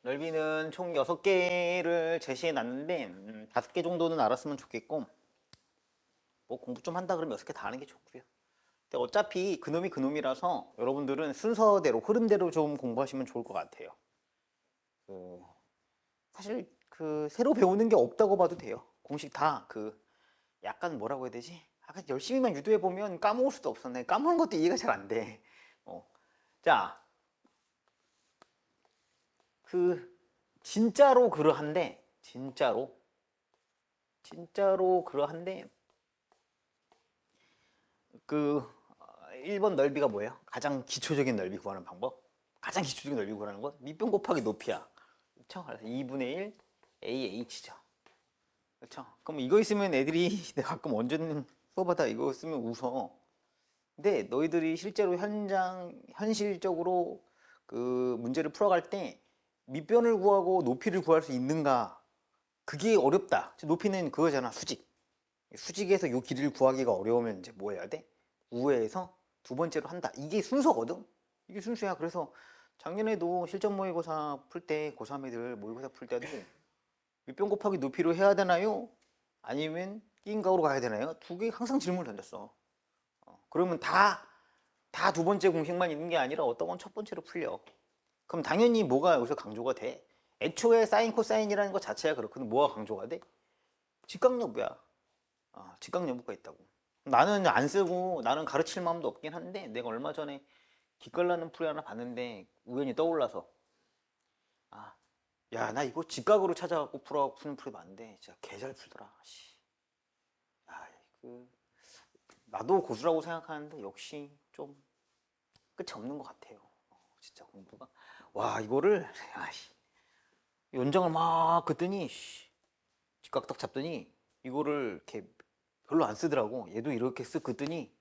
넓이는 총 6개를 제시해 놨는데 5개 정도는 알았으면 좋겠고, 뭐 공부 좀 한다 그러면 6개 다 하는 게 좋고요. 근데 어차피 그놈이 그놈이라서 여러분들은 순서대로 흐름대로 좀 공부하시면 좋을 것 같아요. 사실 새로 배우는 게 없다고 봐도 돼요. 공식 다 약간 뭐라고 해야 되지? 약간 열심히만 유도해 보면 까먹을 수도 없어. 내 까먹는 것도 이해가 잘 안 돼. 자, 진짜로 그러한데, 진짜로 그러한데, 1번 넓이가 뭐예요? 가장 기초적인 넓이 구하는 방법? 가장 기초적인 넓이 구하는 것? 밑변 곱하기 높이야. 그렇죠? 그래서 2분의 1 AH죠. 그렇죠? 그럼 이거 있으면 애들이 내가 가끔 언제는 수업하다 이거 쓰면 웃어. 근데 너희들이 실제로 현실적으로 문제를 풀어갈 때 밑변을 구하고 높이를 구할 수 있는가? 그게 어렵다. 높이는 그거잖아, 수직. 수직에서 요 길이를 구하기가 어려우면 이제 뭐 해야 돼? 우회해서 두 번째로 한다. 이게 순서거든? 이게 순수야. 그래서 작년에도 실전 모의고사 풀 때, 고3 애들 모의고사 풀 때도 밑변 곱하기 높이로 해야 되나요? 아니면 끼인각으로 가야 되나요? 두 개 항상 질문을 던졌어. 그러면 다 두 번째 공식만 있는 게 아니라 어떤 건 첫 번째로 풀려. 그럼 당연히 뭐가 여기서 강조가 돼? 애초에 사인 코사인이라는 것 자체가 그렇거든. 뭐가 강조가 돼? 직각 여부야. 직각 여부가 있다고. 나는 안 쓰고 나는 가르칠 마음도 없긴 한데, 내가 얼마 전에 기깔나는 풀이 하나 봤는데 우연히 떠올라서, 야, 나 이거 직각으로 찾아갖고 푸는 풀이 많은데 진짜 개 잘 풀더라. 나도 고수라고 생각하는데 역시 좀 끝이 없는 것 같아요. 진짜 공부가. 와, 이거를 연장을 막 긋더니 직각 딱 잡더니 이거를 이렇게 별로 안 쓰더라고. 얘도 이렇게 쓱 긋더니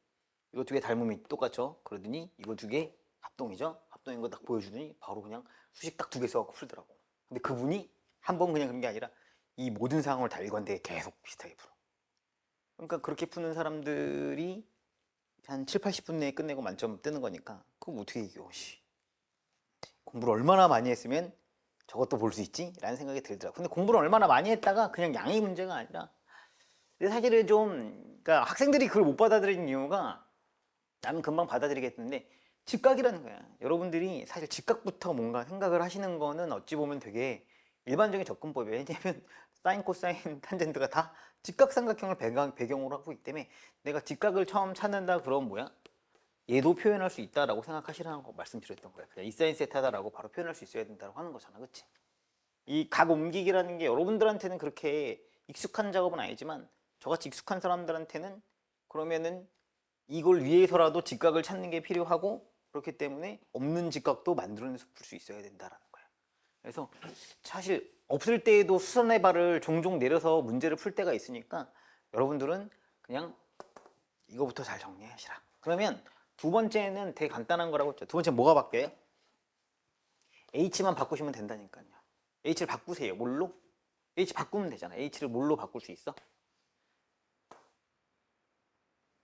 이거 두 개 닮음이 똑같죠? 그러더니 이거 두 개 합동이죠? 합동인 거 딱 보여주더니 바로 그냥 수식 딱 두 개 써갖고 풀더라고. 근데 그분이 한 번 그냥 그런 게 아니라 이 모든 상황을 다 읽었는데 계속 비슷하게 풀어. 그러니까 그렇게 푸는 사람들이 한 7, 80분 내에 끝내고 만점 뜨는 거니까 그럼 어떻게 이겨? 공부를 얼마나 많이 했으면 저것도 볼 수 있지? 라는 생각이 들더라고. 근데 공부를 얼마나 많이 했다가 그냥 양의 문제가 아니라, 근데 사실은 그러니까 학생들이 그걸 못 받아들이는 이유가, 나는 금방 받아들이겠는데 직각이라는 거야. 여러분들이 사실 직각부터 뭔가 생각을 하시는 거는 어찌 보면 되게 일반적인 접근법이에요. 왜냐면 사인, 코사인, 탄젠트가 다 직각삼각형을 배경으로 하고 있기 때문에 내가 직각을 처음 찾는다 그러면 뭐야? 얘도 표현할 수 있다라고 생각하시라는 거 말씀드렸던 거야. 그냥 이 사인 세타다라고 바로 표현할 수 있어야 된다고 하는 거잖아. 그치? 이 각 옮기기라는 게 여러분들한테는 그렇게 익숙한 작업은 아니지만 저같이 익숙한 사람들한테는 그러면은 이걸 위해서라도 직각을 찾는 게 필요하고, 그렇기 때문에 없는 직각도 만들어내서 풀 수 있어야 된다라는 거야. 그래서 사실 없을 때에도 수선의 발을 종종 내려서 문제를 풀 때가 있으니까 여러분들은 그냥 이거부터 잘 정리하시라. 그러면 두 번째는 되게 간단한 거라고 했죠. 두 번째는 뭐가 바뀌어요? H만 바꾸시면 된다니까요. H를 바꾸세요. 뭘로? H 바꾸면 되잖아. H를 뭘로 바꿀 수 있어?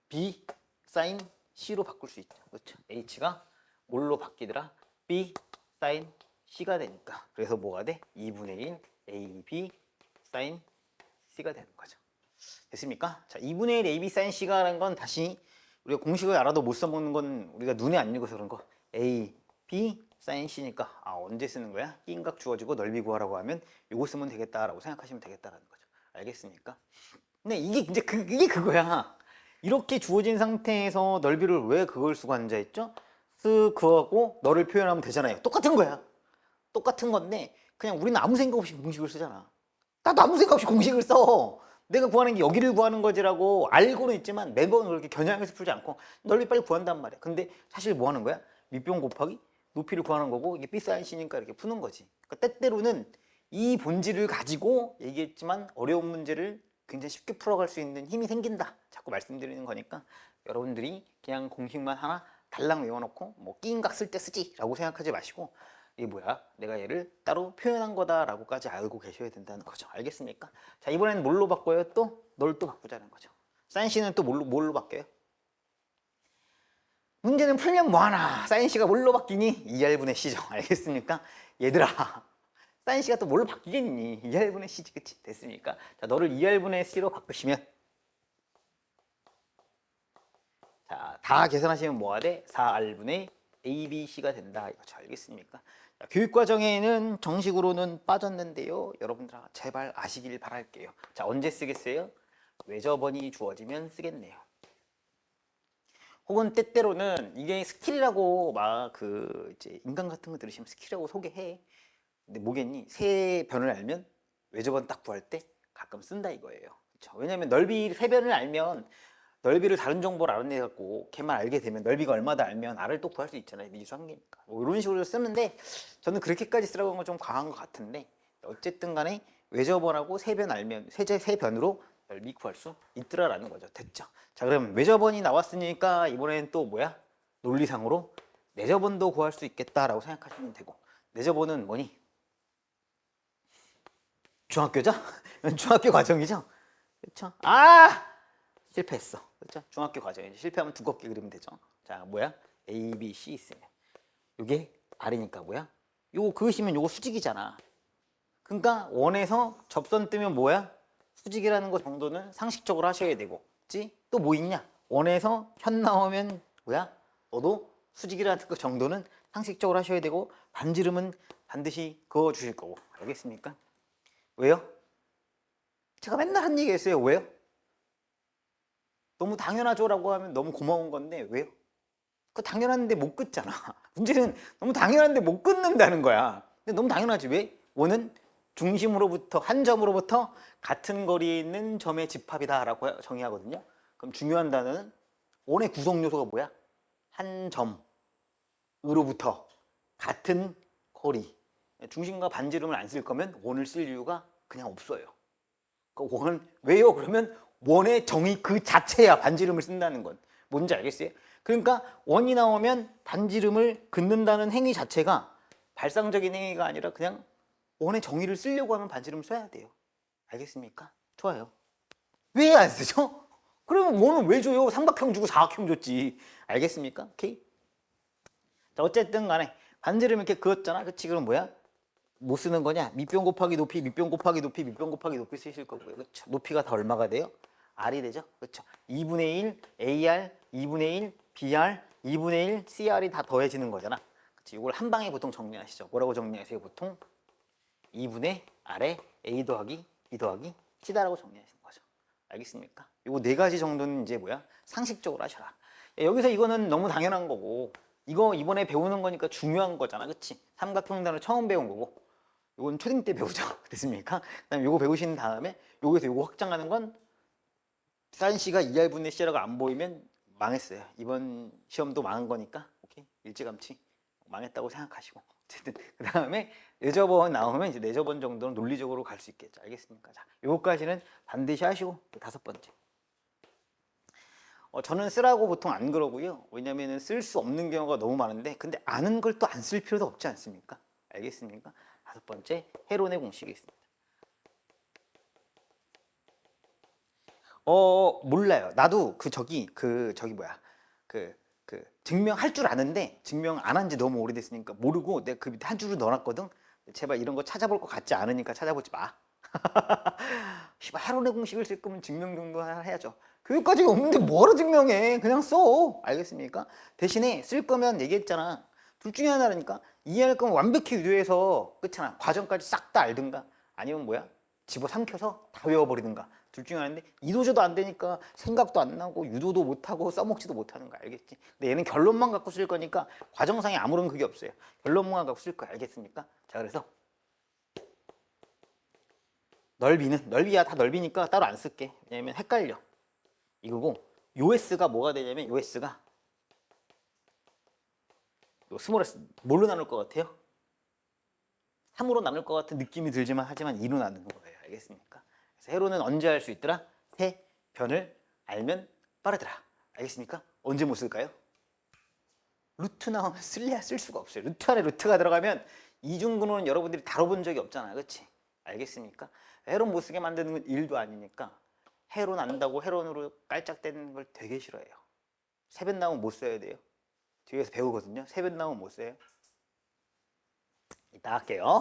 B 사인 C로 바꿀 수 있죠. 그렇죠? H가 뭘로 바뀌더라? B 사인 C가 되니까. 그래서 뭐가 돼? 2분의 1 AB 사인 C가 되는 거죠. 됐습니까? 자, 2분의 1 AB 사인 C가라는 건 다시 우리가 공식을 알아도 못 써먹는 건 우리가 눈에 안 읽어서 그런 거. A, B 사인 C니까 언제 쓰는 거야? 끼인각 주어지고 넓이 구하라고 하면 이거 쓰면 되겠다라고 생각하시면 되겠다라는 거죠. 알겠습니까? 근데 이게 그거야. 이렇게 주어진 상태에서 넓이를 왜 그걸 쓰고 앉아있죠? 그거하고 너를 표현하면 되잖아요. 똑같은 거야. 똑같은 건데 그냥 우리는 아무 생각 없이 공식을 쓰잖아. 나도 아무 생각 없이 공식을 써. 내가 구하는 게 여기를 구하는 거지라고 알고는 있지만 매번 그렇게 겨냥해서 풀지 않고 넓이 빨리 구한단 말이야. 근데 사실 뭐 하는 거야? 밑변 곱하기 높이를 구하는 거고, 이게 B 사인 C니까 이렇게 푸는 거지. 그러니까 때때로는 이 본질을 가지고 얘기했지만 어려운 문제를 굉장히 쉽게 풀어갈 수 있는 힘이 생긴다. 자꾸 말씀드리는 거니까 여러분들이 그냥 공식만 하나 달랑 외워놓고 뭐 끼인각 쓸 때 쓰지 라고 생각하지 마시고, 이게 뭐야? 내가 얘를 따로 표현한 거다 라고까지 알고 계셔야 된다는 거죠. 알겠습니까? 자, 이번에는 뭘로 바꿔요? 또? 널 또 바꾸자는 거죠. 사인 C는 또 뭘로 바뀌어요? 문제는 풀면 뭐하나? 사인 C가 뭘로 바뀌니? 2R분의 C죠. 알겠습니까? 얘들아, 사인 C가 또 뭘로 바뀌겠니? 2R분의 C지, 그치? 됐습니까? 자, 너를 2R분의 C로 바꾸시면, 자, 다 계산하시면 뭐가 돼? 4R분의 ABC가 된다. 이거 잘 알겠습니까? 자, 교육과정에는 정식으로는 빠졌는데요. 여러분들 제발 아시길 바랄게요. 자, 언제 쓰겠어요? 외접원이 주어지면 쓰겠네요. 혹은 때때로는 이게 스킬이라고 막 이제 인강 같은 거 들으시면 스킬이라고 소개해. 근데 뭐겠니? 세 변을 알면 외접원 딱 구할 때 가끔 쓴다 이거예요. 그렇죠? 왜냐면 넓이 세 변을 알면 넓이를 다른 정보를 알아내갖고 걔만 알게 되면 넓이가 얼마다 알면 R을 또 구할 수 있잖아요. 미수한계니까. 뭐 이런 식으로 쓰는데 저는 그렇게까지 쓰라고 한 건 좀 과한 것 같은데 어쨌든 간에 외접원하고 세 변 알면 세 변으로 넓이 구할 수 있더라라는 거죠. 됐죠? 자, 그럼 외접원이 나왔으니까 이번에는 또 뭐야? 논리상으로 내접원도 구할 수 있겠다라고 생각하시면 되고 내접원은 뭐니? 중학교죠? 중학교 과정이죠? 그렇죠? 실패했어. 그렇죠? 중학교 과정이죠. 실패하면 두껍게 그리면 되죠. 자, 뭐야? A, B, C 있으면 이게 R이니까 뭐야? 요거 그으시면 요거 수직이잖아. 그러니까 원에서 접선 뜨면 뭐야? 수직이라는 거 정도는 상식적으로 하셔야 되고, 그치? 또 뭐 있냐? 원에서 현 나오면 뭐야? 너도 수직이라는 거 정도는 상식적으로 하셔야 되고 반지름은 반드시 그어 주실 거고. 알겠습니까? 왜요? 제가 맨날 한 얘기 했어요. 왜요? 너무 당연하죠라고 하면 너무 고마운 건데 왜요? 그 당연한데 못 끊잖아. 문제는 너무 당연한데 못 끊는다는 거야. 근데 너무 당연하지. 왜? 원은 중심으로부터 한 점으로부터 같은 거리에 있는 점의 집합이다라고 정의하거든요. 그럼 중요한 단어는 원의 구성 요소가 뭐야? 한 점으로부터 같은 거리. 중심과 반지름을 안 쓸 거면 원을 쓸 이유가 그냥 없어요. 그 원은 왜요? 그러면 원의 정의 그 자체야 반지름을 쓴다는 건. 뭔지 알겠어요? 그러니까 원이 나오면 반지름을 긋는다는 행위 자체가 발상적인 행위가 아니라 그냥 원의 정의를 쓰려고 하면 반지름을 써야 돼요. 알겠습니까? 좋아요. 왜 안 쓰죠? 그러면 원은 왜 줘요? 삼각형 주고 사각형 줬지. 알겠습니까? 오케이? 자, 어쨌든 간에 반지름 이렇게 그었잖아. 그치? 그럼 뭐야? 뭐 쓰는 거냐? 밑변 곱하기 높이, 밑변 곱하기 높이, 밑변 곱하기 높이 쓰실 거고요. 그렇죠? 높이가 다 얼마가 돼요? R이 되죠? 그렇죠? 2분의 1 AR, 2분의 1 BR, 2분의 1 CR이 다 더해지는 거잖아. 그렇지? 이걸 한 방에 보통 정리하시죠. 뭐라고 정리하세요? 보통 2분의 R에 A 더하기 B 더하기 C다라고 정리하시는 거죠. 알겠습니까? 이거 네 가지 정도는 이제 뭐야? 상식적으로 하셔라. 여기서 이거는 너무 당연한 거고 이거 이번에 배우는 거니까 중요한 거잖아. 그치? 삼각형단을 처음 배운 거고 이건 초딩 때 배우죠. 됐습니까? 그다음에 이거 배우신 다음에 여기서 이거 확장하는 건 사인 C가 2R분의 C라고 안 보이면 망했어요. 이번 시험도 망한 거니까 오케이? 일찌감치 망했다고 생각하시고 어쨌든 그 다음에 내접원 나오면 이제 내접원 정도는 논리적으로 갈 수 있겠죠. 알겠습니까? 자, 요거까지는 반드시 하시고 다섯 번째. 저는 쓰라고 보통 안 그러고요. 왜냐면은 쓸 수 없는 경우가 너무 많은데 근데 아는 걸 또 안 쓸 필요도 없지 않습니까? 알겠습니까? 다섯 번째, 헤론의 공식이 있습니다. 몰라요. 나도 저기 뭐야. 증명할 줄 아는데 증명 안 한 지 너무 오래됐으니까 모르고 내가 그 밑에 한 줄을 넣어놨거든. 제발 이런 거 찾아볼 것 같지 않으니까 찾아보지 마. 씨발 헤론의 공식을 쓸 거면 증명 정도 해야죠. 교육과정이 없는데 뭐하러 증명해? 그냥 써. 알겠습니까? 대신에 쓸 거면 얘기했잖아. 둘 중에 하나라니까. 이해할 거면 완벽히 유도해서 그렇잖아. 과정까지 싹 다 알든가 아니면 뭐야? 집어삼켜서 다 외워버리든가. 둘 중에 하나인데 이도저도 안 되니까 생각도 안 나고 유도도 못하고 써먹지도 못하는 거 알겠지? 근데 얘는 결론만 갖고 쓸 거니까 과정상에 아무런 그게 없어요. 결론만 갖고 쓸 거야. 알겠습니까? 자, 그래서 넓이야 다 넓이니까 따로 안 쓸게. 왜냐면 헷갈려. 이거고 요S가 뭐가 되냐면 요S가 요 스몰 s 뭘로 나눌 것 같아요? 3으로 나눌 것 같은 느낌이 들지만 하지만 2로 나누는 거예요. 알겠습니까? 그래서 헤로는 언제 할 수 있더라? 세 변을 알면 빠르더라. 알겠습니까? 언제 못 쓸까요? 루트 나오면 쓸 수가 없어요. 루트 안에 루트가 들어가면 이중근호는 여러분들이 다뤄본 적이 없잖아요. 그렇지? 알겠습니까? 헤론 못 쓰게 만드는 건 일도 아니니까 헤론 안다고 헤론으로 깔짝대는 걸 되게 싫어해요. 세변 나오면 못 써야 돼요. 뒤에서 배우거든요. 세변 나오면 못 써요. 이따 할게요.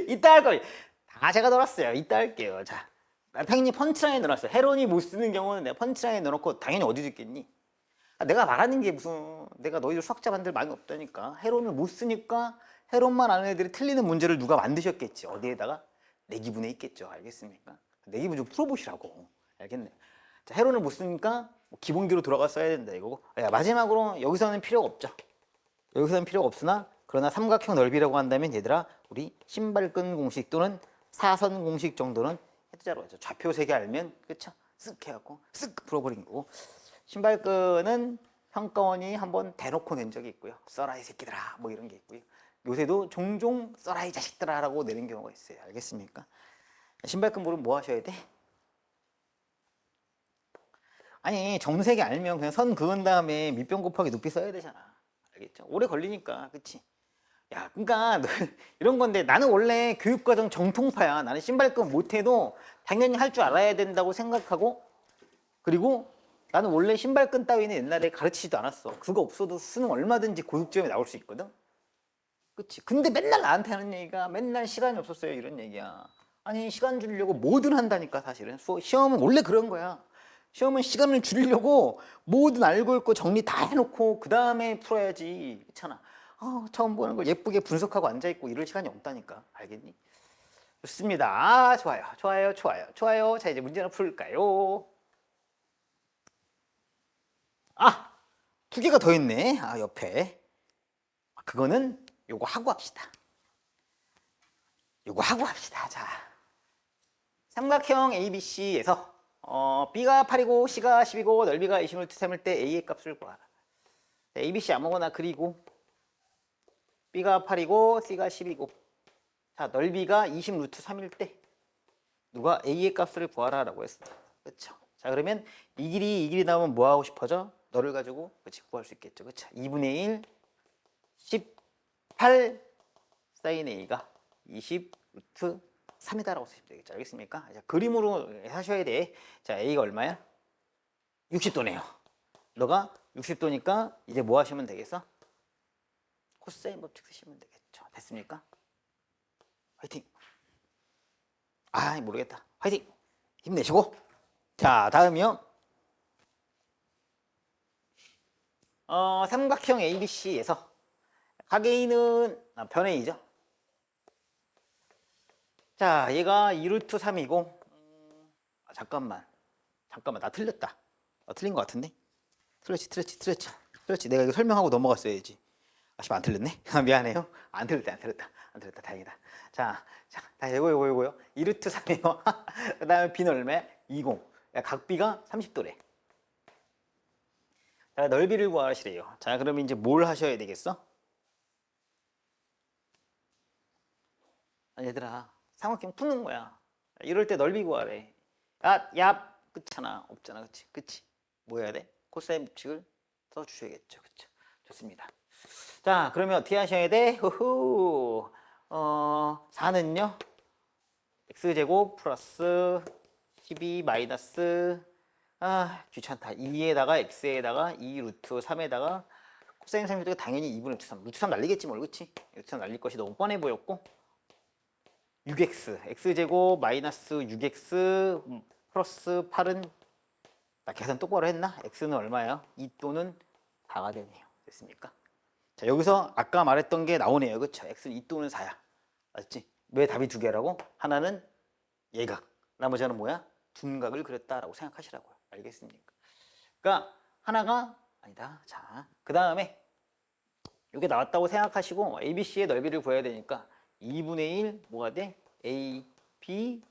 이따 할 거예요. 다 제가 넣었어요. 이따 할게요. 자, 당연히 펀치라인에 넣어놨어요. 헤론이 못 쓰는 경우는 내가 펀치라인에 넣어놓고 당연히 어디 있겠니? 내가 말하는 게 무슨 내가 너희들 수학자반들 많이 없다니까. 헤론을 못 쓰니까 헤론만 아는 애들이 틀리는 문제를 누가 만드셨겠지. 어디에다가? 내기분에 있겠죠. 알겠습니까? 내기분 좀 풀어보시라고. 알겠네. 자, 헤론을 못 쓰니까 뭐 기본기로 돌아가 써야 된다 이거고. 야, 마지막으로 여기서는 필요가 없죠. 여기서는 필요가 없으나 그러나 삼각형 넓이라고 한다면 얘들아 우리 신발끈 공식 또는 사선 공식 정도는 해두자로 하죠. 좌표 세 개 알면 그쵸? 쓱 해갖고 쓱 풀어버린 거고. 신발끈은 평가원이 한번 대놓고 낸 적이 있고요. 써라 이 새끼들아 뭐 이런 게 있고요. 요새도 종종 써라 이 자식들아 라고 내는 경우가 있어요. 알겠습니까? 신발끈 모르면 뭐 하셔야 돼? 아니 정색이 알면 그냥 선 그은 다음에 밑변 곱하기 높이 써야 되잖아. 알겠죠? 오래 걸리니까 그치? 야 그러니까 이런 건데 나는 원래 교육과정 정통파야. 나는 신발끈 못해도 당연히 할 줄 알아야 된다고 생각하고 그리고 나는 원래 신발끈 따위는 옛날에 가르치지도 않았어. 그거 없어도 수능 얼마든지 고득점이 나올 수 있거든. 그치? 근데 맨날 나한테 하는 얘기가 맨날 시간이 없었어요 이런 얘기야. 아니 시간 줄이려고 뭐든 한다니까 사실은. 시험은 원래 그런 거야. 시험은 시간을 줄이려고 뭐든 알고 있고 정리 다 해놓고 그 다음에 풀어야지. 그렇잖아. 처음 보는 걸 예쁘게 분석하고 앉아있고 이럴 시간이 없다니까. 알겠니? 좋습니다. 아 좋아요. 좋아요. 좋아요. 좋아요. 자 이제 문제 하나 풀까요? 아! 두 개가 더 있네. 옆에. 그거는 요거 하고 합시다. 요거 하고 합시다. 자, 삼각형 ABC에서 B가 8이고 C가 10이고 넓이가 20을 삼을 때 A의 값을 구하라. ABC 아무거나 그리고 B가 8이고 C가 10이고 자 넓이가 20 루트 3일 때 누가 A의 값을 구하라 라고 했습니다. 그렇죠? 자 그러면 이 길이 나오면 뭐 하고 싶어져? 너를 가지고 그치 구할 수 있겠죠. 그렇죠? 2분의 1 18 사인 A가 20 루트 3이다라고 쓰시면 되겠죠. 알겠습니까? 자, 그림으로 하셔야 돼. 자, A가 얼마야? 60도네요. 너가 60도니까 이제 뭐 하시면 되겠어? 코사인 법칙 쓰시면 되겠죠. 됐습니까? 화이팅! 모르겠다. 화이팅! 힘내시고. 자, 다음이요. 삼각형 ABC에서 각 A는 변 A죠. 자, 얘가 2루트 3이고 잠깐만 나 틀렸다. 틀린 것 같은데? 틀렸지. 내가 이거 설명하고 넘어갔어야지. 아쉽 안 틀렸네? 미안해요. 안 틀렸다. 다행이다. 자, 이거요. 2루트 3이요. 그 다음에 B는 얼마야? 20. 각 B가 30도래. 자, 넓이를 구하시래요. 자, 그러면 이제 뭘 하셔야 되겠어? 얘들아, 삼각형 푸는 거야. 이럴 때 넓이 구하래. 야, 그렇잖아. 없잖아. 그치? 뭐 해야 돼? 코사인 법칙을 써주셔야겠죠. 그쵸? 좋습니다. 자, 그러면 어떻게 하셔야 돼? 4는요? x제곱 플러스 12 마이너스 귀찮다. 2에다가 x에다가 2 루트 3에다가 코사인 30도가 당연히 2분의 루트 3. 루트 3 날리겠지 뭘, 그치? 루트 3 날릴 것이 너무 뻔해 보였고 6x, x제곱 마이너스 6x 플러스 8은 나 계산 똑바로 했나? x는 얼마예요? 2 또는 4가 되네요. 됐습니까? 자, 여기서 아까 말했던 게 나오네요. 그쵸? x는 2 또는 4야. 맞지? 왜 답이 두 개라고? 하나는 예각, 나머지 하나는 뭐야? 둔각을 그렸다라고 생각하시라고요. 알겠습니까? 그러니까 하나가 아니다. 자, 그 다음에 이게 나왔다고 생각하시고 ABC의 넓이를 구해야 되니까 2분의 1 뭐가 돼? A, B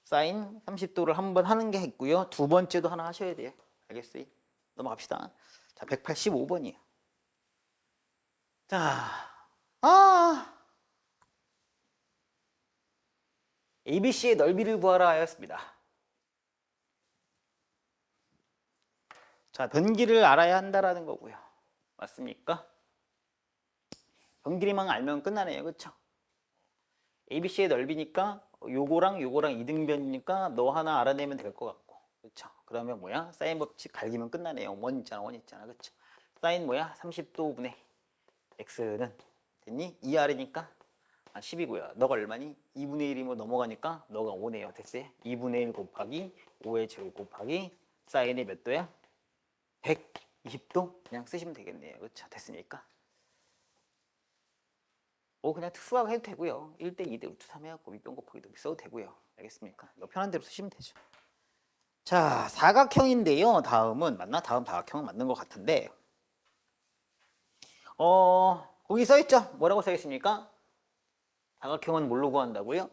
사인 30도를 한번 하는 게 있고요. 두 번째도 하나 하셔야 돼요. 알겠어요? 넘어갑시다. 자, 185번이에요. 자, ABC의 넓이를 구하라 하였습니다. 자, 변기를 알아야 한다라는 거고요. 맞습니까? 변기만 알면 끝나네요. 그쵸? ABC의 넓이니까 요거랑 이등변이니까 너 하나 알아내면 될 것 같고. 그쵸? 그러면 뭐야? 사인 법칙 갈기면 끝나네요. 원 있잖아. 그쵸? 사인 뭐야? 30도 분의 x는 됐니? 2R이니까 아, 10이고요. 너가 얼마니? 2분의 1이면 넘어가니까 너가 5네요. 됐어요? 2분의 1 곱하기 5의 제곱 곱하기 사인이 몇 도야? 120도? 그냥 쓰시면 되겠네요. 그렇죠? 됐으니까. 그냥 특수하게 해도 되고요. 1대 2대 루트 3 해갖고 밑변 곱하기도 써도 되고요. 알겠습니까? 너 편한 대로 쓰시면 되죠. 자, 사각형인데요. 다음은 맞나? 다음 사각형은 맞는 것 같은데 거기 써있죠? 뭐라고 써있습니까? 사각형은 뭘로 구한다고요?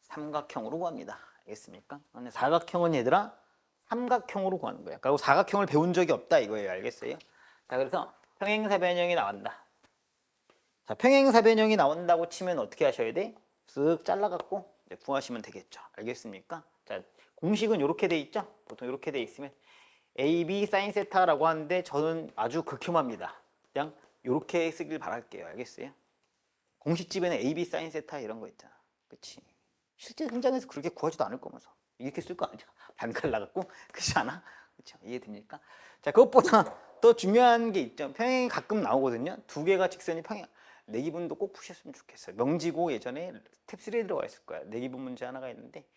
삼각형으로 구합니다. 알겠습니까? 근데 사각형은 얘들아 삼각형으로 구하는 거야. 그리고 사각형을 배운 적이 없다 이거예요. 알겠어요? 자, 그래서 평행사변형이 나온다. 자, 평행사변형이 나온다고 치면 어떻게 하셔야 돼? 쓱 잘라갖고 이제 구하시면 되겠죠. 알겠습니까? 자, 공식은 이렇게 돼 있죠? 보통 이렇게 돼 있으면 AB 사인 세타라고 하는데 저는 아주 극혐합니다. 그냥 이렇게 쓰길 바랄게요. 알겠어요? 공식집에는 AB 사인 세타 이런 거 있잖아. 그치? 실제 현장에서 그렇게 구하지도 않을 거면서 이렇게 쓸 거 아니야? 반칼 나갖고 그렇지 않아? 그쵸? 이해됩니까? 자, 그것보다 더 중요한 게 있죠. 평행이 가끔 나오거든요. 두 개가 직선이 평행. 내기분도 꼭 푸셨으면 좋겠어요. 명지고 예전에 스텝 3에 들어가 있을 거야. 내기분 문제 하나가 있는데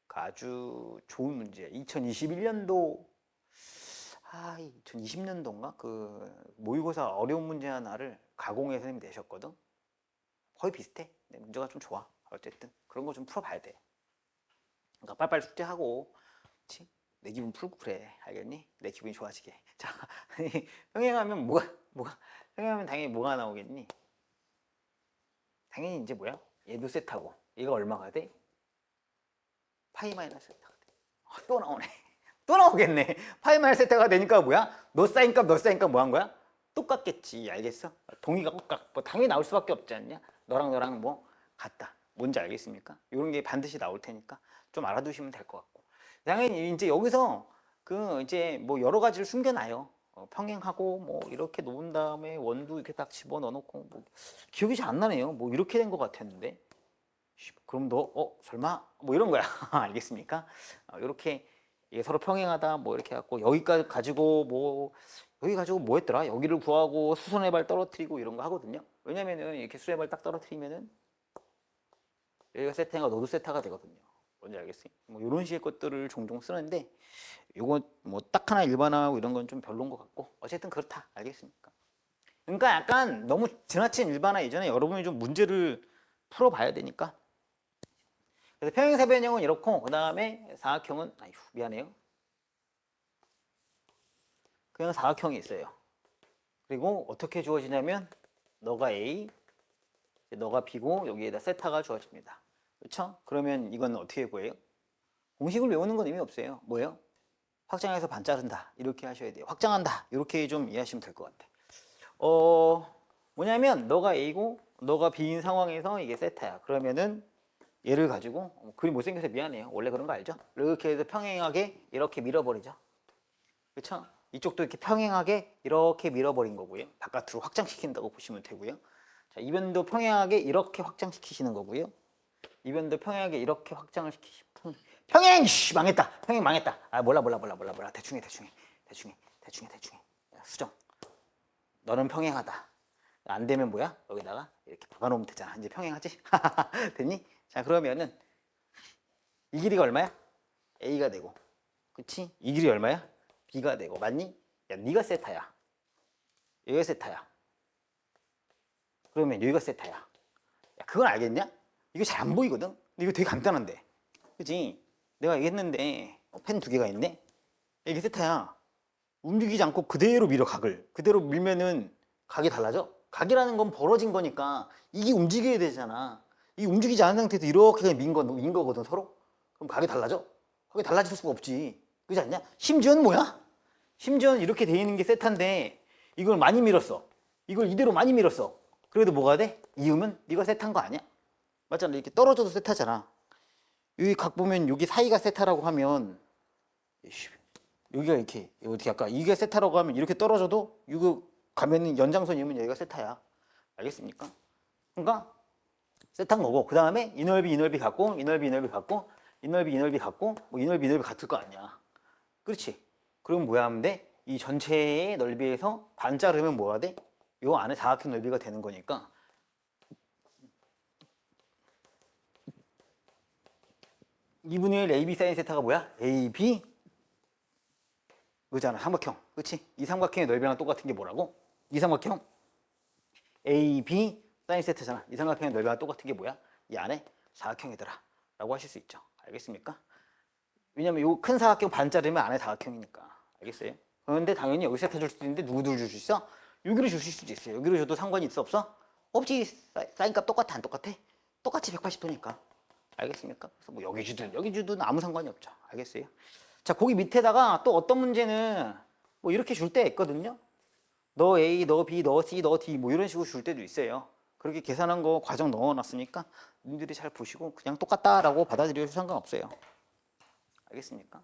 그 아주 좋은 문제야. 2021년도 2020년도인가 그 모의고사 어려운 문제 하나를 가공해 선생님이 내셨거든. 거의 비슷해. 근데 문제가 좀 좋아. 어쨌든 그런 거 좀 풀어봐야 돼. 그러니까 빨리빨리 숙제하고, 그렇지? 내 기분 풀고 그래. 알겠니? 내 기분이 좋아지게. 자, 평행하면 평행하면 당연히 뭐가 나오겠니? 당연히 이제 뭐야? 얘도 세타고 얘가 얼마가 돼? 파이 마이너스 세타가 돼. 또 나오네. 또 나오겠네. 파이 마이너스 세타가 되니까 뭐야? 너 사인값 뭐 한 거야? 똑같겠지. 알겠어? 동의가 뭐 당연히 나올 수밖에 없지 않냐? 너랑 뭐 같다. 뭔지 알겠습니까? 이런 게 반드시 나올 테니까 좀 알아두시면 될 것 같고. 당연히 이제 여기서 그 이제 뭐 여러 가지를 숨겨놔요. 평행하고 뭐 이렇게 놓은 다음에 원도 이렇게 딱 집어 넣어놓고 뭐 기억이 잘 안 나네요. 뭐 이렇게 된 것 같았는데. 그럼 너 설마 뭐 이런 거야. 알겠습니까? 이렇게 서로 평행하다 뭐 이렇게 해갖고 여기까지 가지고 뭐 여기 가지고 뭐 했더라? 여기를 구하고 수선의 발 떨어뜨리고 이런 거 하거든요. 왜냐면은 이렇게 수의 발 딱 떨어뜨리면은 여기가 세타가 너도 세타가 되거든요. 뭔지 알겠어요? 뭐 이런 식의 것들을 종종 쓰는데 이거 뭐 딱 하나 일반화하고 이런 건 좀 별론 것 같고 어쨌든 그렇다. 알겠습니까? 그러니까 약간 너무 지나친 일반화 이전에 여러분이 좀 문제를 풀어봐야 되니까. 그래서 평행사변형은 이렇고 그 다음에 사각형은 미안해요. 그냥 사각형이 있어요. 그리고 어떻게 주어지냐면 너가 A, 너가 B고 여기에다 세타가 주어집니다. 그렇죠? 그러면 이건 어떻게 구해요? 공식을 외우는 건 의미 없어요. 뭐예요? 확장해서 반 자른다. 이렇게 하셔야 돼요. 확장한다. 이렇게 좀 이해하시면 될 것 같아. 뭐냐면 너가 A고 너가 B인 상황에서 이게 세타야. 그러면은 얘를 가지고 그림 못생겨서 미안해요. 원래 그런 거 알죠? 이렇게 해서 평행하게 이렇게 밀어버리죠. 그렇죠? 이쪽도 이렇게 평행하게 이렇게 밀어버린 거고요. 바깥으로 확장시킨다고 보시면 되고요. 자, 이 변도 평행하게 이렇게 확장시키시는 거고요. 이 변도 평행하게 이렇게 확장을 시키시면 평행! 망했다. 평행 망했다. 몰라. 대충 해. 야, 수정. 너는 평행하다. 안 되면 뭐야? 여기다가 이렇게 박아놓으면 되잖아. 이제 평행하지? 됐니? 자, 그러면은 이 길이가 얼마야? A가 되고, 그치? 이 길이 얼마야? B가 되고, 맞니? 야, 네가 세타야. 여기가 세타야. 그러면 여기가 세타야. 야, 그건 알겠냐? 이거 잘 안 보이거든? 근데 이거 되게 간단한데. 그치? 내가 얘기했는데 펜 두 개가 있네? 이게 세타야. 움직이지 않고 그대로 밀어, 각을. 그대로 밀면은 각이 달라져? 각이라는 건 벌어진 거니까 이게 움직여야 되잖아. 이게 움직이지 않은 상태에서 이렇게 그냥 민 거거든, 서로? 그럼 각이 달라져? 각이 달라질 수가 없지. 그렇지 않냐? 심지어는 뭐야? 심지어는 이렇게 돼 있는 게 세타인데 이걸 많이 밀었어. 이걸 이대로 많이 밀었어. 그래도 뭐가 돼? 이으면 네가 세타인 거 아니야? 맞잖아. 이렇게 떨어져도 세타잖아. 여기 각 보면 여기 사이가 세타라고 하면 여기가 이렇게 어떻게 할까? 이게 세타라고 하면 이렇게 떨어져도 이거 가면은 연장선이면 여기가 세타야. 알겠습니까? 그러니까 세타인 거고 그 다음에 이 넓이 갖고 이 넓이 갖고 이 넓이 갖고 뭐 이 넓이 같을 거 아니야. 그렇지? 그럼 뭐야 하면 돼? 이 전체의 넓이에서 반 자르면 뭐가 돼? 요 안에 사각형 넓이가 되는 거니까 2분의 1 AB 사인 세타가 뭐야? AB 그잖아. 삼각형. 그치? 이 삼각형의 넓이랑 똑같은 게 뭐라고? 이 삼각형 AB 사인 세타잖아. 이 삼각형의 넓이랑 똑같은 게 뭐야? 이 안에 사각형이더라 라고 하실 수 있죠. 알겠습니까? 왜냐면 요 큰 사각형 반짜리면 안에 사각형이니까. 알겠어요? 그런데 당연히 여기 세타 줄 수도 있는데 누구들 줄 수 있어? 여기로 주실 수도 있어요. 여기로 줘도 상관이 있어 없어? 없지. 사인값 똑같아 안 똑같아? 똑같이 180도니까. 알겠습니까? 그래서 뭐 여기 주든 아무 상관이 없죠. 알겠어요? 자, 거기 밑에다가 또 어떤 문제는 뭐 이렇게 줄 때 있거든요. 너 A, 너 B, 너 C, 너 D 뭐 이런 식으로 줄 때도 있어요. 그렇게 계산한 거 과정 넣어놨으니까 님들이 잘 보시고 그냥 똑같다라고 받아들여도 상관없어요. 알겠습니까?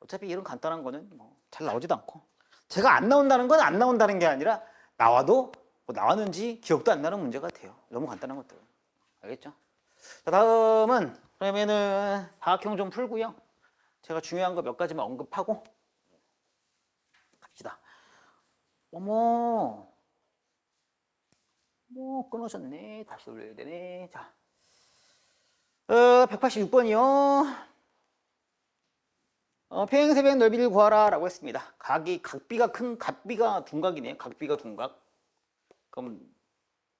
어차피 이런 간단한 거는 뭐 잘 나오지도 않고 제가 안 나온다는 건 안 나온다는 게 아니라 나와도 뭐 나왔는지 기억도 안 나는 문제 같아요. 너무 간단한 것들. 알겠죠? 자, 다음은 그러면은 사각형 좀 풀고요. 제가 중요한 거 몇 가지만 언급하고 갑시다. 어머, 뭐 끊어졌네. 다시 올려야 되네. 자, 186번이요. 평행세변 넓이를 구하라 라고 했습니다. 각비가 각비가 둔각이네요. 각비가 둔각. 그럼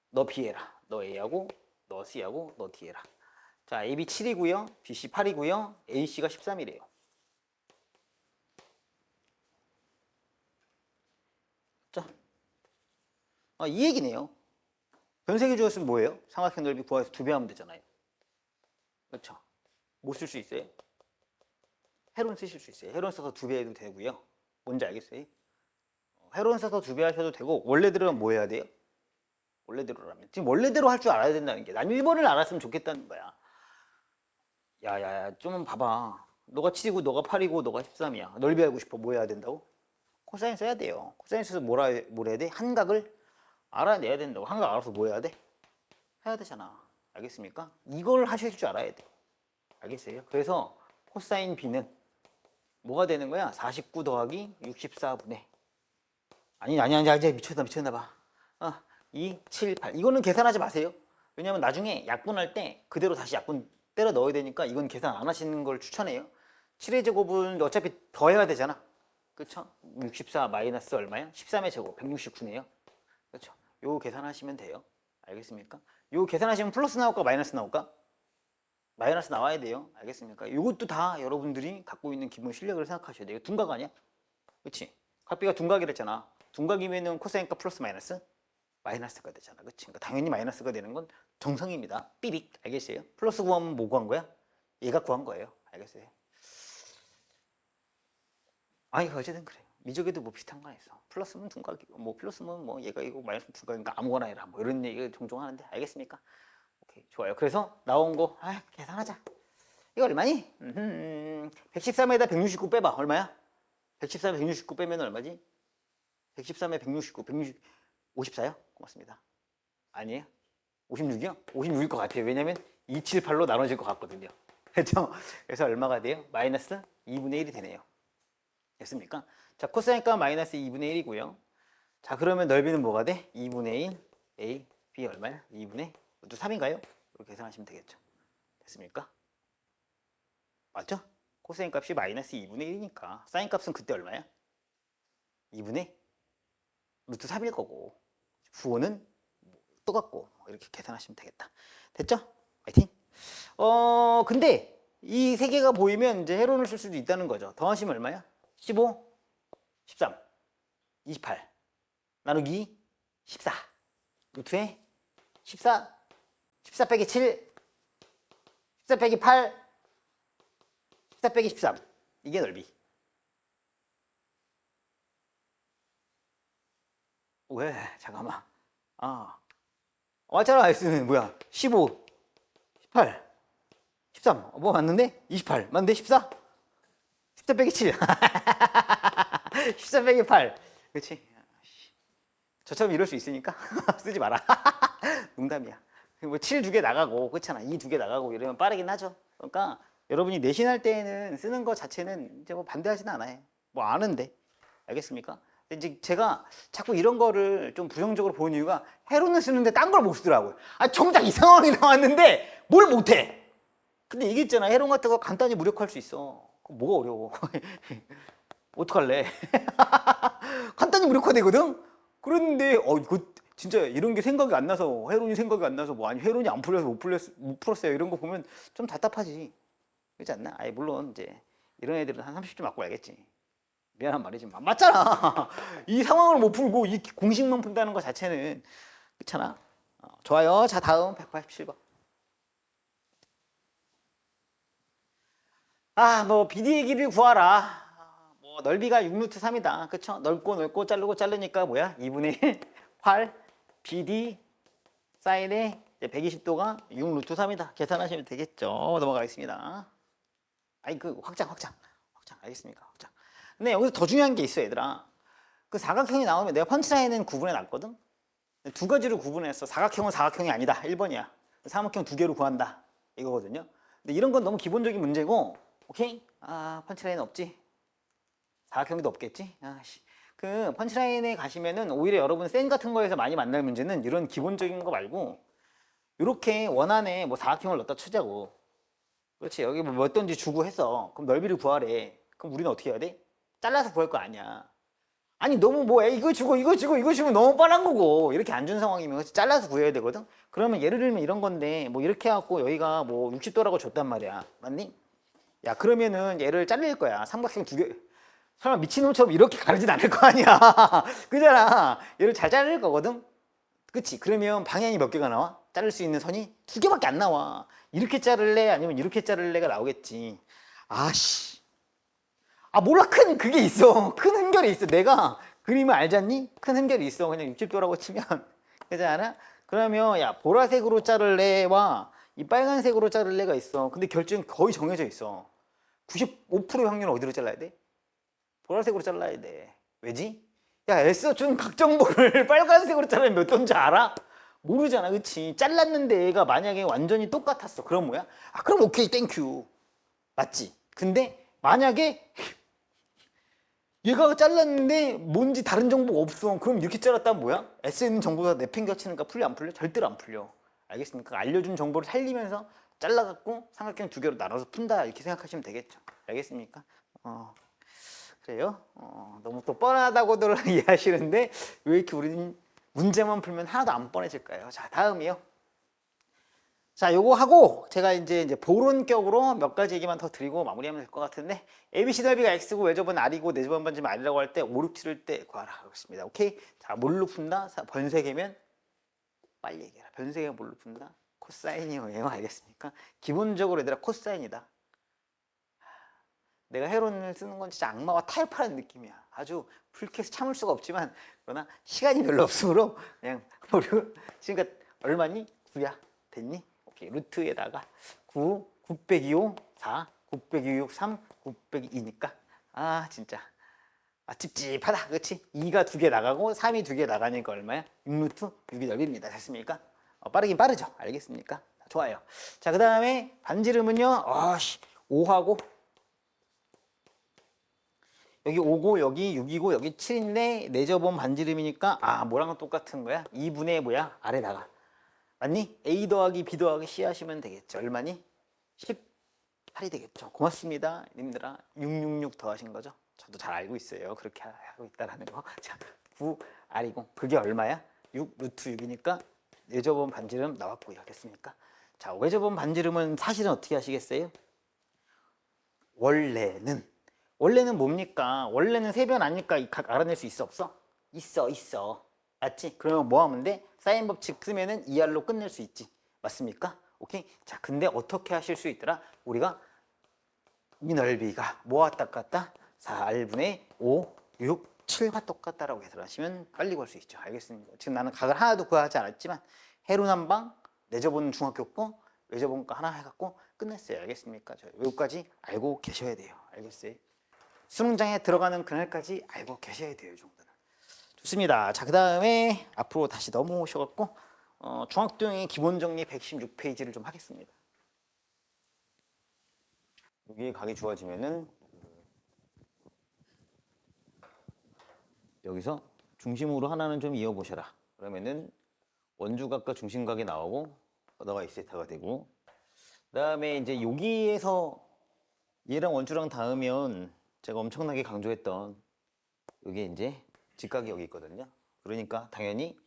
너 B해라. 너 A하고 너 C하고 너 D해라. 자, AB 7이고요. BC 8이고요. AC가 13이래요. 자, 이 얘기네요. 변색이 주었으면 뭐예요? 삼각형 넓이 구해서 2배 하면 되잖아요. 그렇죠? 뭐 쓸 수 있어요? 헤론 쓰실 수 있어요. 헤론 써서 2배 해도 되고요. 뭔지 알겠어요? 헤론 써서 2배 하셔도 되고 원래대로는 뭐 해야 돼요? 원래대로라면 지금 원래대로 할 줄 알아야 된다는 게 난 1번을 알았으면 좋겠다는 거야. 야야야 좀 봐봐. 너가 7이고 너가 8이고 너가 13이야. 넓이 알고 싶어. 뭐 해야 된다고? 코사인 써야 돼요. 코사인 써서 뭘 해야 돼? 한각을 알아내야 된다고. 한각 알아서 뭐 해야 돼? 해야 되잖아. 알겠습니까? 이걸 하실 줄 알아야 돼. 알겠어요? 그래서 코사인 B는 뭐가 되는 거야? 49 더하기 64분의 아니 미쳤나 봐. 2, 7, 8 이거는 계산하지 마세요. 왜냐면 나중에 약분할 때 그대로 다시 약분 때려 넣어야 되니까 이건 계산 안 하시는 걸 추천해요. 7의 제곱은 어차피 더해야 되잖아. 그쵸? 64 마이너스 얼마야? 13의 제곱 169네요. 그쵸? 요거 계산하시면 돼요. 알겠습니까? 요거 계산하시면 플러스 나올까 마이너스 나올까? 마이너스 나와야 돼요. 알겠습니까? 이것도 다 여러분들이 갖고 있는 기본 실력을 생각하셔야 돼요. 둔각 아니야? 그치? 각비가 둔각이랬잖아. 둔각이면은 코사인값 플러스 마이너스가 되잖아. 그치? 그러니까 당연히 마이너스가 되는 건 정상입니다. 삐빅. 알겠어요? 플러스 구하면 뭐 구한 거야? 얘가 구한 거예요. 알겠어요? 이거 어쨌든 그래. 미적에도 뭐 비슷한 거 있어. 플러스면 둔각이고, 뭐 플러스면 뭐 얘가 이거 마이너스 둔각이니까 아무거나 해라. 뭐 이런 얘기 종종 하는데, 알겠습니까? 오케이, 좋아요. 그래서 나온 거, 계산하자. 이거 얼마니? 113에다 169 빼봐. 얼마야? 113에 169 빼면 얼마지? 113에 169, 54요? 고맙습니다. 아니에요? 56이요? 56일 것 같아요. 왜냐면 278로 나눠질 것 같거든요. 그렇죠? 그래서 얼마가 돼요? 마이너스 2분의 1이 되네요. 됐습니까? 자, 코사인값 마이너스 2분의 1이고요. 자, 그러면 넓이는 뭐가 돼? 2분의 1, A, B 얼마야? 2분의 이것도 3인가요? 이렇게 계산하시면 되겠죠. 됐습니까? 맞죠? 코사인 값이 마이너스 2분의 1이니까 사인 값은 그때 얼마야? 2분의 루트 3일 거고 부호는 똑같고 이렇게 계산하시면 되겠다. 됐죠? 파이팅! 근데 이 세 개가 보이면 이제 헤론을 쓸 수도 있다는 거죠. 더하시면 얼마야? 15, 13, 28 나누기 14 루트에 14 빼기 7 14 빼기 8 14 빼기 13 이게 넓이. 왜? 잠깐만. 맞잖아. X는 뭐야? 15 18 13 뭐 맞는데? 28 맞는데? 14 14 빼기 7 14 빼기 8 그렇지? 저처럼 이럴 수 있으니까 쓰지 마라. 농담이야. 뭐 7 두 개 나가고 그렇잖아. 2 두 개 나가고 이러면 빠르긴 하죠. 그러니까 여러분이 내신할 때는 쓰는 거 자체는 이제 뭐 반대하지는 않아요. 뭐 아는데. 알겠습니까? 근데 이제 제가 자꾸 이런 거를 좀 부정적으로 보는 이유가 헤론을 쓰는데 딴 걸 못 쓰더라고요. 정작 이 상황이 나왔는데 뭘 못해. 근데 이게 있잖아. 해론 같은 거 간단히 무력화할 수 있어. 그거 뭐가 어려워. 어떡할래? 간단히 무력화되거든? 그런데, 이거 진짜 이런 게 생각이 안 나서, 회론이 생각이 안 나서, 뭐, 아니, 회론이 안 풀려서 못 풀었어요. 이런 거 보면 좀 답답하지. 그렇지 않나? 아니, 물론, 이제, 이런 애들은 한 30점 맞고 알겠지. 미안한 말이지만. 맞잖아! 이 상황을 못 풀고, 이 공식만 푼다는 것 자체는. 그렇잖아? 좋아요. 자, 다음 187번. 뭐 BD의 길이를 구하라. 뭐 넓이가 6루트 3이다. 그쵸? 넓고 자르고 자르니까 뭐야? 2분의 1, 8, BD 사인의 120도가 6루트 3이다. 계산하시면 되겠죠. 넘어가겠습니다. 아니 그 확장 알겠습니까? 확장. 근데 여기서 더 중요한 게 있어 얘들아. 그 사각형이 나오면 내가 펀치라인은 구분해 놨거든. 두 가지로 구분했어. 사각형은 사각형이 아니다. 1번이야. 삼각형 두 개로 구한다. 이거거든요. 근데 이런 건 너무 기본적인 문제고, 오케이? 펀치라인 없지? 사각형도 없겠지? 그 펀치라인에 가시면은 오히려 여러분 쌤 같은 거에서 많이 만날 문제는 이런 기본적인 거 말고, 이렇게 원안에 뭐 사각형을 넣었다 치자고. 그렇지. 여기 뭐 몇 던지 주고 했어. 그럼 넓이를 구하래. 그럼 우리는 어떻게 해야 돼? 잘라서 구할 거 아니야. 아니 너무 뭐 이거 주고 이거 주면 너무 뻔한 거고, 이렇게 안 준 상황이면 잘라서 구해야 되거든. 그러면 예를 들면 이런 건데, 뭐 이렇게 해갖고 여기가 뭐 60도라고 줬단 말이야. 맞니? 야 그러면은 얘를 잘릴 거야. 삼각형 두 개. 설마 미친놈처럼 이렇게 가르진 않을 거 아니야. 그잖아. 얘를 잘 자를 거거든. 그치? 그러면 방향이 몇 개가 나와? 자를 수 있는 선이 두 개밖에 안 나와. 이렇게 자를래 아니면 이렇게 자를래가 나오겠지. 아씨. 몰라. 큰 그게 있어. 큰 한결이 있어. 내가 그림을 알잖니? 큰 한결이 있어. 그냥 60도라고 치면. 그렇지 않아? 그러면 야 보라색으로 자를래와 이 빨간색으로 자를래가 있어. 근데 결정 거의 정해져 있어. 95%의 확률은 어디로 잘라야 돼? 보라색으로 잘라야 돼. 왜지? 야 애써 준 각 정보를 빨간색으로 자르면 몇 돈지 알아? 모르잖아. 그치? 잘랐는데 얘가 만약에 완전히 똑같았어. 그럼 뭐야? 그럼 오케이 땡큐. 맞지? 근데 만약에 얘가 잘랐는데 뭔지 다른 정보가 없어. 그럼 이렇게 잘랐다면 뭐야? S에 있는 정보가 내팽겨치니까 풀려 안 풀려? 절대로 안 풀려. 알겠습니까? 알려준 정보를 살리면서 잘라갖고 삼각형 두 개로 나눠서 푼다. 이렇게 생각하시면 되겠죠. 알겠습니까? 그래요? 너무 또 뻔하다고들 이해하시는데 왜 이렇게 우리는 문제만 풀면 하나도 안 뻔해질까요? 자, 다음이요. 자, 요거 하고 제가 이제 보론격으로 몇 가지 얘기만 더 드리고 마무리하면 될 것 같은데, ABC 넓이가 X고 외접은 R이고 내접은 번지면 R이라고 할 때 5, 6, 7을 때 구하라 하겠습니다. 오케이? 자, 뭘로 푼다? 번세개면 빨리 얘기해라. 변세개가 뭘로 푼다? 코사인이에요. 알겠습니까? 기본적으로 얘들아 코사인이다. 내가 헤론을 쓰는 건 진짜 악마와 타협하는 느낌이야. 아주 불쾌해서 참을 수가 없지만, 그러나 시간이 별로 없으므로 그냥 우리 지금까 얼마니? 9야. 됐니? 오케이. 루트에다가 9, 9 빼기 5, 4, 9 빼기 6, 3, 9 빼기 2니까 진짜 찝찝하다. 그렇지? 2가 두 개 나가고 3이 두 개 나가니까 얼마야? 6루트 6이 넓입니다. 됐습니까? 빠르긴 빠르죠. 알겠습니까? 좋아요. 자, 그 다음에 반지름은요. 5하고 여기 5고 여기 6이고 여기 7인데 내접은 반지름이니까 뭐랑은 똑같은 거야? 2분의 뭐야? 아래다가. 맞니? A 더하기 B 더하기 C 하시면 되겠죠. 얼마니? 18이 되겠죠. 고맙습니다. 님들아. 666 더하신 거죠? 저도 잘 알고 있어요. 그렇게 하고 있다라는 거. 자, 9R이고 그게 얼마야? 6 루트 6이니까 내접은 반지름 나왔고요. 됐습니까? 자, 외접은 반지름은 사실은 어떻게 하시겠어요? 원래는 뭡니까? 원래는 세변 아니까 각 알아낼 수 있어 없어? 있어. 맞지? 그러면 뭐 하면 돼? 사인 법칙 쓰면은 2R로 끝낼 수 있지. 맞습니까? 오케이? 자, 근데 어떻게 하실 수 있더라? 우리가 이 넓이가 뭐와 똑같다? 4R분의 5, 6, 7과 똑같다라고 해서 하시면 빨리 구할 수 있죠. 알겠습니다. 지금 나는 각을 하나도 구하지 않았지만 해론 한 방, 내접은 중학교 거, 외접은 거 하나 해갖고 끝냈어요. 알겠습니까? 여기까지 알고 계셔야 돼요. 알겠어요? 수능장에 들어가는 그날까지 알고 계셔야 돼요. 이 정도는. 좋습니다. 자, 그 다음에 앞으로 다시 넘어오셔갖고 중학도형의 기본 정리 116페이지를 좀 하겠습니다. 여기에 각이 주어지면은 여기서 중심으로 하나는 좀 이어보셔라. 그러면은 원주각과 중심각이 나오고 너가 2세타가 되고, 그다음에 이제 여기에서 얘랑 원주랑 닿으면 제가 엄청나게 강조했던 이게 이제 직각이 여기 있거든요. 그러니까 당연히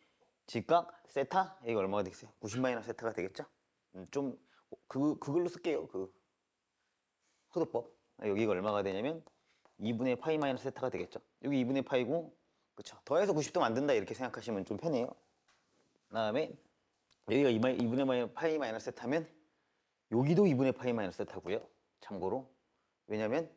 직각 세타 이게 얼마가 되겠어요? 90 마이너스 세타가 되겠죠? 좀 그걸로 쓸게요. 그 호도법. 여기가 얼마가 되냐면 2분의 파이 마이너스 세타가 되겠죠. 여기 2분의 파이고, 그쵸? 더해서 90도 만든다 이렇게 생각하시면 좀 편해요. 그다음에 여기가 2분의 파이 마이너스 세타면 여기도 2분의 파이 마이너스 세타고요. 참고로 왜냐면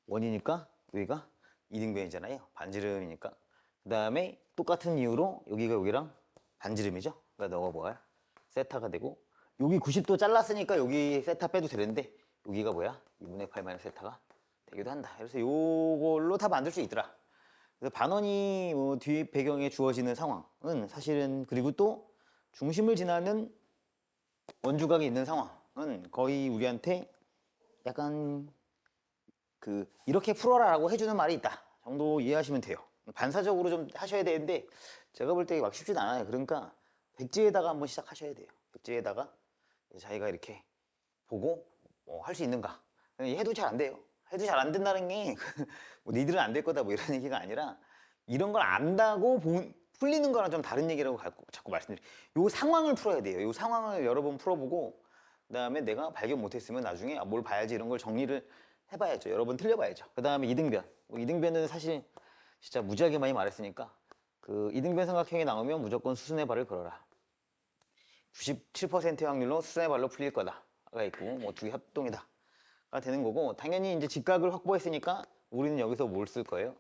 원이니까 여기가 이등변이잖아요. 반지름이니까. 그 다음에 똑같은 이유로 여기가 여기랑 반지름이죠. 그러니까 넣어봐야 세타가 되고, 여기 90도 잘랐으니까 여기 세타 빼도 되는데 여기가 뭐야? 2분의 8 마이너스 세타가 되기도 한다. 그래서 요걸로 다 만들 수 있더라. 그래서 반원이 뒤 배경에 주어지는 상황은 사실은, 그리고 또 중심을 지나는 원주각이 있는 상황은 거의 우리한테 약간 이렇게 풀어라라고 해주는 말이 있다 정도 이해하시면 돼요. 반사적으로 좀 하셔야 되는데 제가 볼 때 막 쉽진 않아요. 그러니까 백지에다가 한번 시작하셔야 돼요. 백지에다가 자기가 이렇게 보고 할 수 있는가. 해도 잘 안 돼요. 해도 잘 안 된다는 게 뭐 니들은 안 될 거다 뭐 이런 얘기가 아니라, 이런 걸 안다고 풀리는 거랑 좀 다른 얘기라고 자꾸 말씀드려요. 요 상황을 풀어야 돼요. 요 상황을 여러 번 풀어보고, 그 다음에 내가 발견 못했으면 나중에 뭘 봐야지 이런 걸 정리를 해봐야죠. 여러 번 틀려봐야죠. 그 다음에 이등변. 이등변은 사실 진짜 무지하게 많이 말했으니까 그 이등변 삼각형이 나오면 무조건 수순의 발을 걸어라. 97%의 확률로 수순의 발로 풀릴 거다가 있고, 뭐 두 개 합동이다가 되는 거고, 당연히 이제 직각을 확보했으니까 우리는 여기서 뭘 쓸 거예요?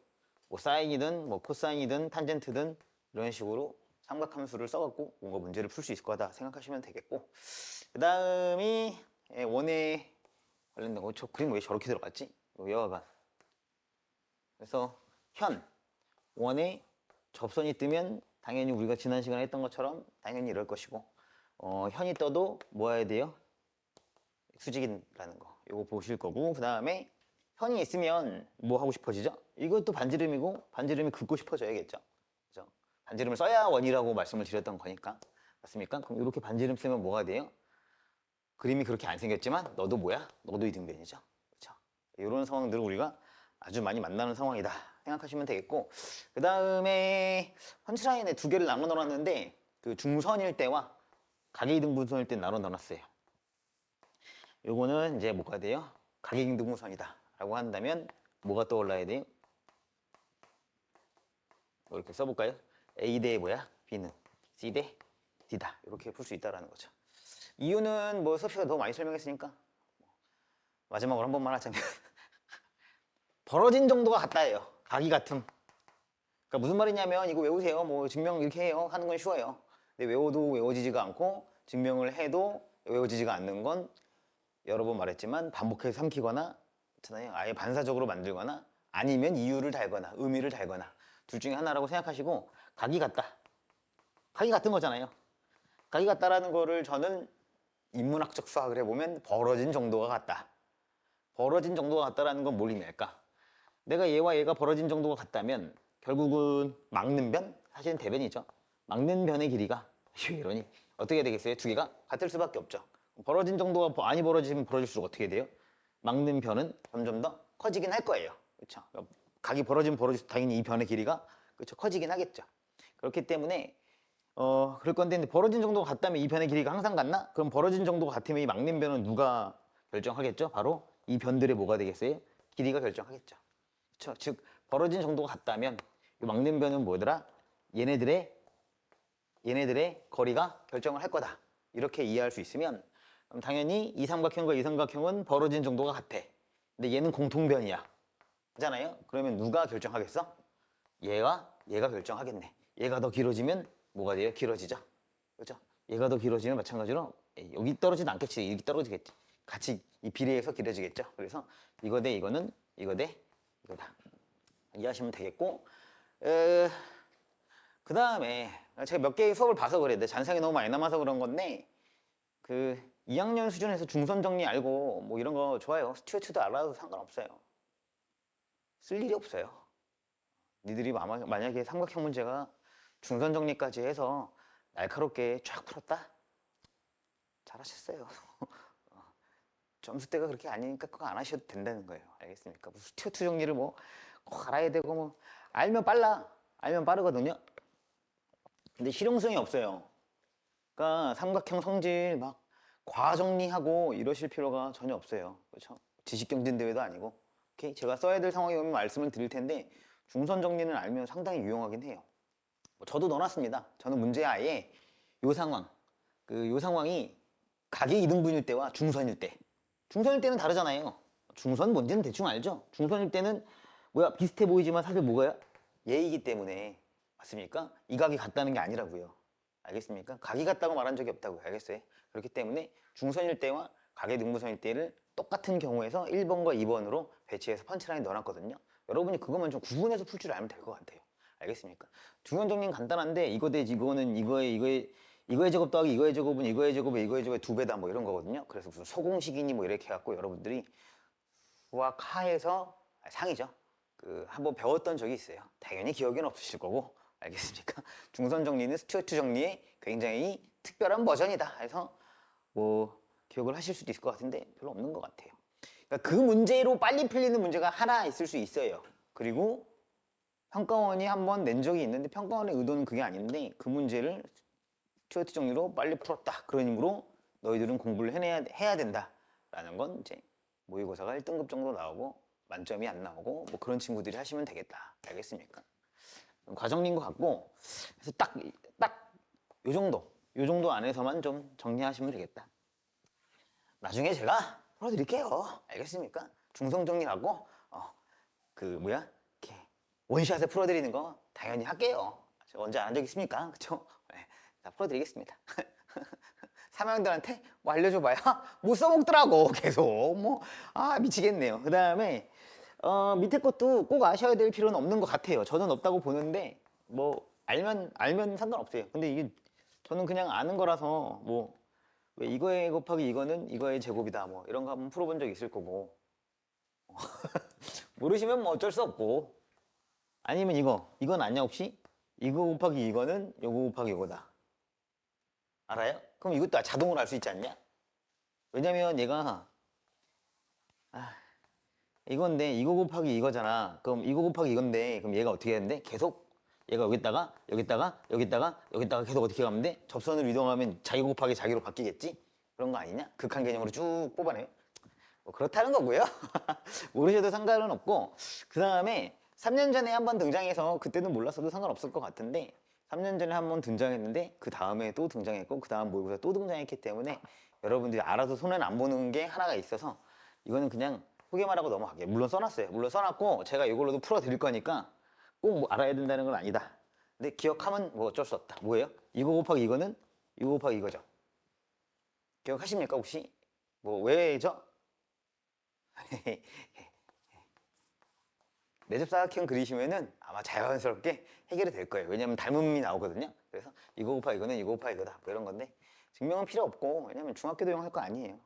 뭐 사인이든 뭐 코사인이든 탄젠트든 이런 식으로 삼각함수를 써갖고 뭔가 문제를 풀 수 있을 거다 생각하시면 되겠고, 그 다음이 원에 관련된 거. 저 그림 왜 저렇게 들어갔지? 여하간. 그래서 원에 접선이 뜨면 당연히 우리가 지난 시간에 했던 것처럼 당연히 이럴 것이고, 현이 떠도 뭐 해야 돼요? 수직이라는 거 이거 보실 거고, 그 다음에 현이 있으면 뭐 하고 싶어지죠? 이것도 반지름이고 반지름이 긋고 싶어져야겠죠. 그죠? 반지름을 써야 원이라고 말씀을 드렸던 거니까. 맞습니까? 그럼 이렇게 반지름 쓰면 뭐가 돼요? 그림이 그렇게 안 생겼지만 너도 뭐야? 너도 이등변이죠. 그렇죠? 이런 상황들을 우리가 아주 많이 만나는 상황이다 생각하시면 되겠고, 그 다음에 펀치라인에 두 개를 나눠 넣었는데 그 중선일 때와 각이등분선일 때 나눠 넣었어요. 요거는 이제 뭐가 돼요? 각이등분선이다 라고 한다면 뭐가 떠올라야 돼요? 이렇게 써볼까요? A 대 뭐야? B는 C 대 D다. 이렇게 풀 수 있다라는 거죠. 이유는 뭐 수업 시간에 너무 많이 설명했으니까 마지막으로 한 번만 하자면 벌어진 정도가 같다예요. 각이 같음. 그러니까 무슨 말이냐면 이거 외우세요. 뭐 증명 이렇게 해요. 하는 건 쉬워요. 근데 외워도 외워지지가 않고 증명을 해도 외워지지가 않는 건 여러 번 말했지만 반복해서 삼키거나, 있잖아요. 아예 반사적으로 만들거나 아니면 이유를 달거나 의미를 달거나 둘 중에 하나라고 생각하시고, 각이 같다. 각이 같은 거잖아요. 각이 같다라는 거를 저는 인문학적 수학을 해보면 벌어진 정도가 같다. 벌어진 정도가 같다라는 건 뭘 의미할까? 내가 얘와 얘가 벌어진 정도가 같다면 결국은 막는 변? 사실은 대변이죠. 막는 변의 길이가 이러니 어떻게 되겠어요? 두 개가 같을 수밖에 없죠. 벌어진 정도가 많이 벌어지면 벌어질수록 어떻게 돼요? 막는 변은 점점 더 커지긴 할 거예요. 그렇죠? 각이 벌어지면 벌어질수록 당연히 이 변의 길이가 그렇죠? 커지긴 하겠죠. 그렇기 때문에 그럴 건데, 근데 벌어진 정도가 같다면 이 변의 길이가 항상 같나? 그럼 벌어진 정도가 같으면 이 막는 변은 누가 결정하겠죠? 바로 이 변들의 뭐가 되겠어요? 길이가 결정하겠죠. 그렇죠? 즉 벌어진 정도가 같다면 이 막는 변은 뭐더라? 얘네들의 거리가 결정을 할 거다. 이렇게 이해할 수 있으면 그럼 당연히 이 삼각형과 이 삼각형은 벌어진 정도가 같아. 근데 얘는 공통변이야. 하잖아요. 그러면 누가 결정하겠어? 얘가 결정하겠네. 얘가 더 길어지면 뭐가 돼요? 길어지죠. 그렇죠? 얘가 더 길어지면 마찬가지로 여기 떨어지진 않겠지. 여기 떨어지겠지. 같이 이 비례해서 길어지겠죠. 그래서 이거 대 이거는 이거 대 이거다. 이해하시면 되겠고, 그 다음에 제가 몇 개의 수업을 봐서 그래. 내 잔상이 너무 많이 남아서 그런 건데, 그 2학년 수준에서 중선 정리 알고 뭐 이런 거 좋아요. 스튜어트도 알아도 상관없어요. 쓸 일이 없어요. 니들이 만약에 삼각형 문제가 중선 정리까지 해서 날카롭게 쫙 풀었다? 잘하셨어요. 점수대가 그렇게 아니니까 그거 안 하셔도 된다는 거예요. 알겠습니까? 무슨 스튜어트 정리를 뭐 꼭 알아야 되고 뭐 알면 알면 빠르거든요. 근데 실용성이 없어요. 그러니까 삼각형 성질 막 과정리하고 이러실 필요가 전혀 없어요. 그렇죠? 지식경진 대회도 아니고. 오케이? 제가 써야 될 상황이 오면 말씀을 드릴 텐데 중선 정리는 알면 상당히 유용하긴 해요. 저도 넣어놨습니다. 저는 문제 아예 요 상황, 요 상황이 가계 이등분일 때와 중선일 때. 중선일 때는 다르잖아요. 중선 뭔지는 대충 알죠? 중선일 때는 뭐야 비슷해 보이지만 사실 뭐가요? 예이기 때문에 맞습니까? 이 각이 같다는 게 아니라고요. 알겠습니까? 각이 같다고 말한 적이 없다고요. 알겠어요? 그렇기 때문에 중선일 때와 가계 등분선일 때를 똑같은 경우에서 1번과 2번으로 배치해서 펀치라인 넣어놨거든요. 여러분이 그것만 좀 구분해서 풀 줄 알면 될 것 같아요. 알겠습니까? 중선 정리는 간단한데 이거 대 이거는 이거의 제곱 더하기 이거의 제곱은 이거의 제곱에 이거의 제곱의 2배다 뭐 이런 거거든요. 그래서 무슨 소공식이니 뭐 이렇게 해갖고 여러분들이 수학 하에서 상이죠. 한번 배웠던 적이 있어요. 당연히 기억에는 없으실 거고 알겠습니까? 중선 정리는 스튜어트 정리의 굉장히 특별한 버전이다 해서 뭐 기억을 하실 수도 있을 것 같은데 별로 없는 것 같아요. 그러니까 그 문제로 빨리 풀리는 문제가 하나 있을 수 있어요. 그리고 평가원이 한번 낸 적이 있는데 평가원의 의도는 그게 아닌데 그 문제를 스튜어트 정리로 빨리 풀었다. 그런 의미로 너희들은 공부를 해야 된다라는 건 이제 모의고사가 1등급 정도 나오고 만점이 안 나오고 뭐 그런 친구들이 하시면 되겠다. 알겠습니까? 과정인 것 같고 그래서 딱 요 정도 안에서만 좀 정리하시면 되겠다. 나중에 제가 풀어드릴게요. 알겠습니까? 중성 정리하고 이렇게 원샷에 풀어드리는 거 당연히 할게요. 제가 언제 안 한 적 있습니까? 그쵸? 네, 다 풀어드리겠습니다. 3학년들한테 뭐 알려줘봐야 못 써먹더라고 계속 미치겠네요. 그 다음에 밑에 것도 꼭 아셔야 될 필요는 없는 것 같아요. 저는 없다고 보는데 뭐 알면 상관없어요. 근데 이게 저는 그냥 아는 거라서 뭐 왜 이거에 곱하기 이거는 이거의 제곱이다 뭐 이런 거 한번 풀어본 적 있을 거고 모르시면 뭐 어쩔 수 없고 아니면 이건 아냐 혹시? 이거 곱하기 이거는 요거 곱하기 요거다 알아요? 그럼 이것도 자동으로 알 수 있지 않냐? 왜냐면 얘가 이건데 이거 곱하기 이거잖아. 그럼 이거 곱하기 이건데 그럼 얘가 어떻게 되는데 계속 얘가 여기다가 계속 어떻게 가면 돼? 접선으로 이동하면 자기 곱하기 자기로 바뀌겠지? 그런 거 아니냐? 극한 개념으로 쭉 뽑아내요. 뭐 그렇다는 거고요. 모르셔도 상관은 없고 그 다음에 3년 전에 한번 등장해서 그때는 몰랐어도 상관없을 것 같은데 3년 전에 한번 등장했는데 그 다음에 또 등장했고 그 다음 모의고사 또 등장했기 때문에 여러분들이 알아서 손해는 안 보는 게 하나가 있어서 이거는 그냥 후기만 하고 넘어갈게요. 물론 써놨어요. 물론 써놨고 제가 이걸로도 풀어드릴 거니까 꼭 뭐 알아야 된다는 건 아니다. 근데 기억하면 뭐 어쩔 수 없다. 뭐예요? 이거 곱하기 이거는 이거 곱하기 이거죠. 기억하십니까 혹시? 뭐 왜죠? 내접사각형 그리시면은 아마 자연스럽게 해결이 될 거예요. 왜냐면 닮음이 나오거든요. 그래서 이거 곱하기 이거는 이거 곱하기 이거다. 뭐 이런 건데 증명은 필요 없고 왜냐면 중학교 도형 할 거 아니에요.